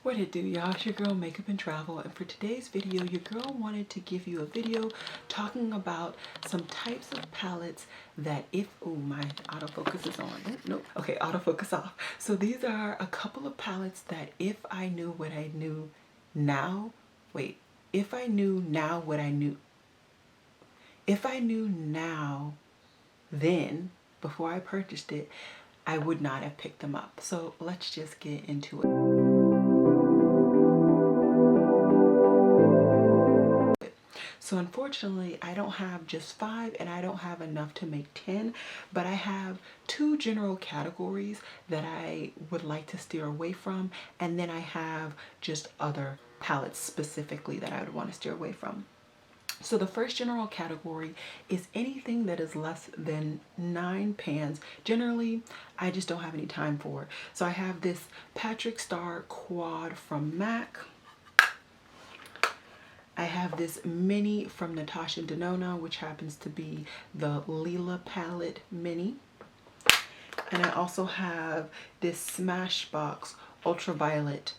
What it do, y'all? It's your girl Makeup and Travel, and for today's video your girl wanted to give you a video talking about some types of palettes that if my autofocus is on. Nope. Okay, autofocus off. So these are a couple of palettes that if I knew what I knew now, if I knew now what I knew, if I knew now then before I purchased it, I would not have picked them up. So let's just get into it. So unfortunately, I don't have just 5 and I don't have enough to make 10, but I have 2 general categories that I would like to steer away from, and then I have just other palettes specifically that I would want to steer away from. So the first general category is anything that is less than 9 pans. Generally, I just don't have any time for. So I have this Patrick Star Quad from MAC. I have this mini from Natasha and Denona, which happens to be the Lila palette mini. And I also have this Smashbox ultraviolet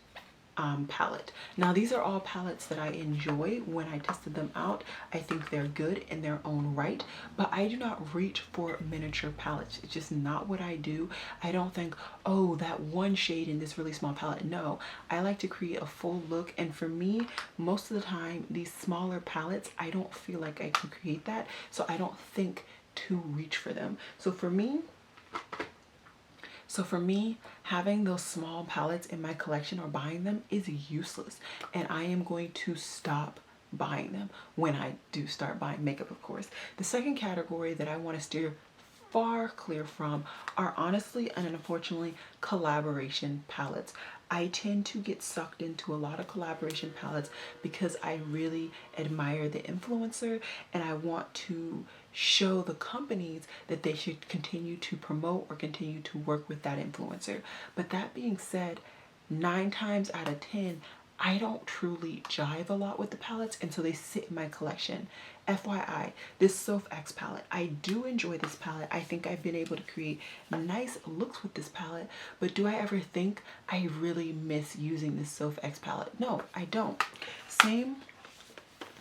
palette. Now these are all palettes that I enjoy. When I tested them out, I think they're good in their own right, but I do not reach for miniature palettes. It's just not what I do. I don't think, oh, that one shade in this really small palette. No, I like to create a full look, and for me, most of the time these smaller palettes, I don't feel like I can create that, so I don't think to reach for them. So for me, having those small palettes in my collection or buying them is useless, and I am going to stop buying them when I do start buying makeup, of course. The second category that I want to steer far clear from are honestly and unfortunately collaboration palettes. I tend to get sucked into a lot of collaboration palettes because I really admire the influencer and I want to show the companies that they should continue to promote or continue to work with that influencer. But that being said, 9 times out of 10, I don't truly jive a lot with the palettes, and so they sit in my collection. FYI, this SophX palette, I do enjoy this palette. I think I've been able to create nice looks with this palette, but do I ever think I really miss using this SophX palette? No, I don't. Same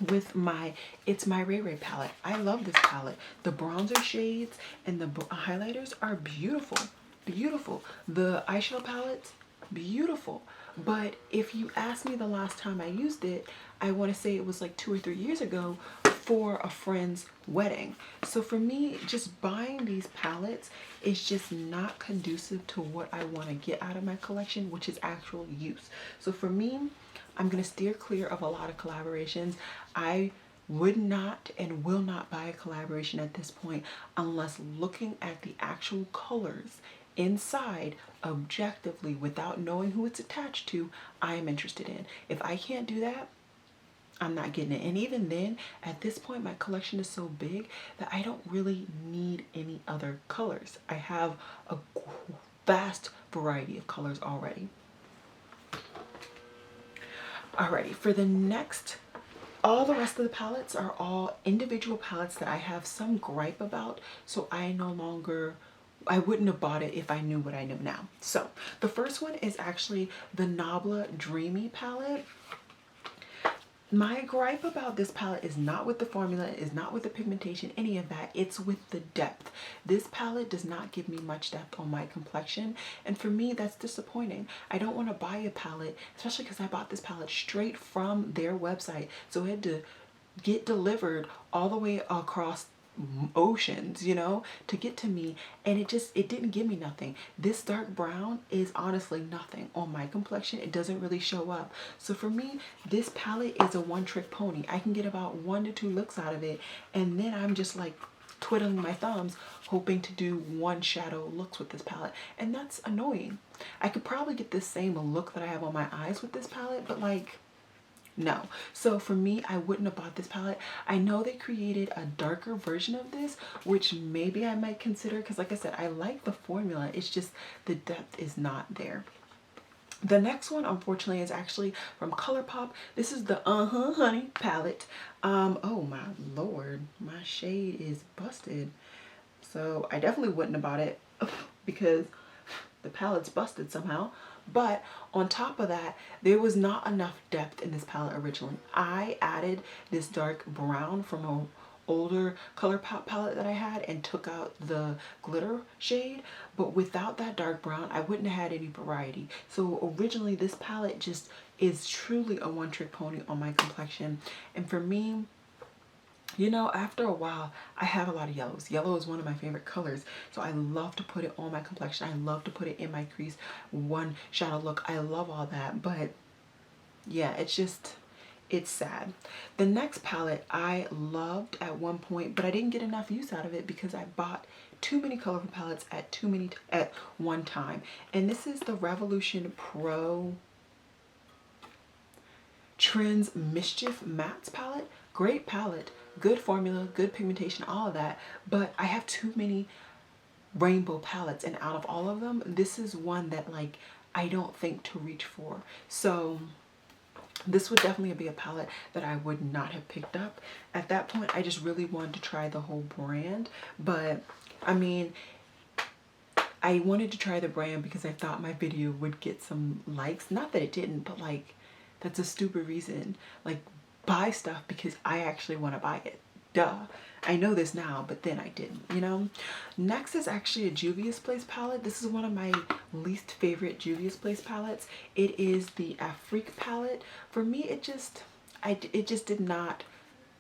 with my ItsMyRayeRaye palette. I love this palette. The bronzer shades and the highlighters are beautiful. Beautiful. The eyeshadow palettes, beautiful. But if you ask me the last time I used it, I want to say it was like 2 or 3 years ago for a friend's wedding. So for me, just buying these palettes is just not conducive to what I want to get out of my collection, which is actual use. So for me, I'm going to steer clear of a lot of collaborations. I would not and will not buy a collaboration at this point unless looking at the actual colors inside objectively without knowing who it's attached to, I am interested in. If I can't do that, I'm not getting it. And even then, at this point, my collection is so big that I don't really need any other colors. I have a vast variety of colors already. Alrighty, for the next, all the rest of the palettes are all individual palettes that I have some gripe about, so I wouldn't have bought it if I knew what I know now. So the first one is actually the Nabla Dreamy palette. My gripe about this palette is not with the formula, is not with the pigmentation, any of that. It's with the depth. This palette does not give me much depth on my complexion, and for me that's disappointing. I don't want to buy a palette, especially because I bought this palette straight from their website, so it had to get delivered all the way across oceans, you know, to get to me, and it didn't give me nothing. This dark brown is honestly nothing on my complexion. It doesn't really show up. So for me, this palette is a one-trick pony. I can get about 1 to 2 looks out of it, and then I'm just like twiddling my thumbs hoping to do one shadow looks with this palette, and that's annoying. I could probably get this same look that I have on my eyes with this palette, but like, no. So for me, I wouldn't have bought this palette. I know they created a darker version of this, which maybe I might consider, because like I said, I like the formula. It's just the depth is not there. The next one, unfortunately, is actually from ColorPop. This is the Honey palette. Oh my lord, my shade is busted. So I definitely wouldn't have bought it because the palette's busted somehow. But on top of that, there was not enough depth in this palette originally. I added this dark brown from a older ColorPop palette that I had and took out the glitter shade, but without that dark brown I wouldn't have had any variety. So originally this palette just is truly a one-trick pony on my complexion, and for me, you know, after a while I have a lot of yellows. Yellow is one of my favorite colors, so I love to put it on my complexion. I love to put it in my crease, one shadow look. I love all that, but yeah, it's sad. The next palette I loved at one point, but I didn't get enough use out of it because I bought too many colorful palettes at one time. And this is the Revolution Pro Trends Michef Mattes palette. Great palette, good formula, good pigmentation, all of that. But I have too many rainbow palettes, and out of all of them, this is one that like I don't think to reach for. So this would definitely be a palette that I would not have picked up. At that point, I just really wanted to try the whole brand. But I mean, I wanted to try the brand because I thought my video would get some likes. Not that it didn't, but like, that's a stupid reason. Like, buy stuff because I actually want to buy it. Duh. I know this now, but then I didn't, you know? Next is actually a Juvia's Place palette. This is one of my least favorite Juvia's Place palettes. It is the Afrique palette. For me, it just did not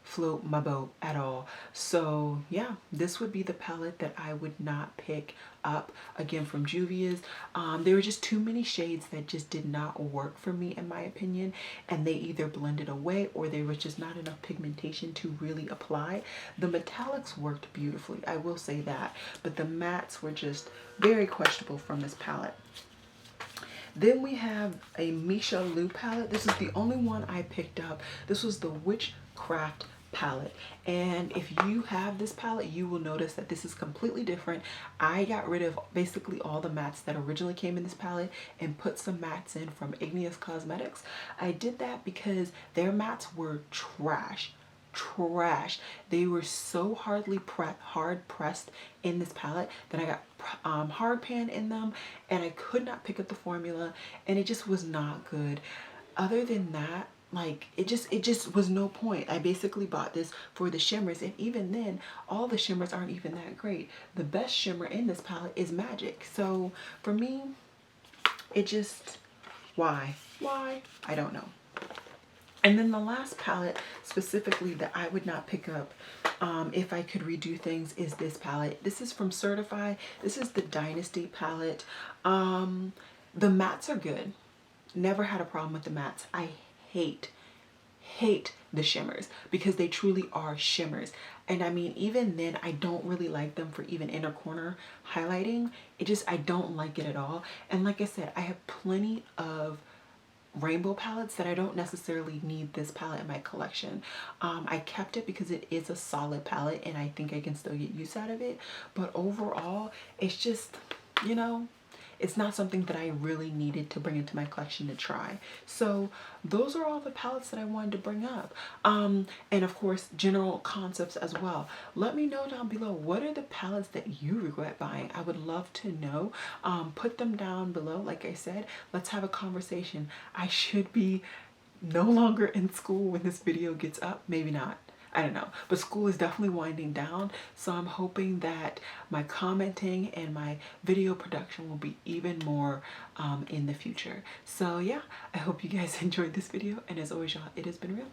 float my boat at all. So yeah, this would be the palette that I would not pick up again from Juvia's. There were just too many shades that just did not work for me in my opinion, and they either blended away or there was just not enough pigmentation to really apply. The metallics worked beautifully, I will say that, but the mattes were just very questionable from this palette. Then we have a Misha palette. This is the only one I picked up. This was the Witchcraft palette, and if you have this palette, you will notice that this is completely different. I got rid of basically all the mattes that originally came in this palette and put some mattes in from Igneous Cosmetics. I did that because their mattes were trash. They were so hard pressed in this palette that I got hard pan in them, and I could not pick up the formula, and it just was not good. Other than that, like, it just was no point. I basically bought this for the shimmers, and even then all the shimmers aren't even that great. The best shimmer in this palette is Magic. So for me, it just, why I don't know. And then the last palette specifically that I would not pick up if I could redo things is this palette. This is from Certifeye. This is the Dynasty palette. The mattes are good. Never had a problem with the mattes. I hate the shimmers because they truly are shimmers. And I mean, even then, I don't really like them for even inner corner highlighting. I don't like it at all. And like I said, I have plenty of rainbow palettes that I don't necessarily need this palette in my collection. I kept it because it is a solid palette and I think I can still get use out of it. But overall, it's just, you know, it's not something that I really needed to bring into my collection to try. So those are all the palettes that I wanted to bring up. And of course, general concepts as well. Let me know down below, what are the palettes that you regret buying? I would love to know. Put them down below. Like I said, let's have a conversation. I should be no longer in school when this video gets up. Maybe not. I don't know, but school is definitely winding down, so I'm hoping that my commenting and my video production will be even more in the future. So yeah, I hope you guys enjoyed this video, and as always, y'all, it has been real.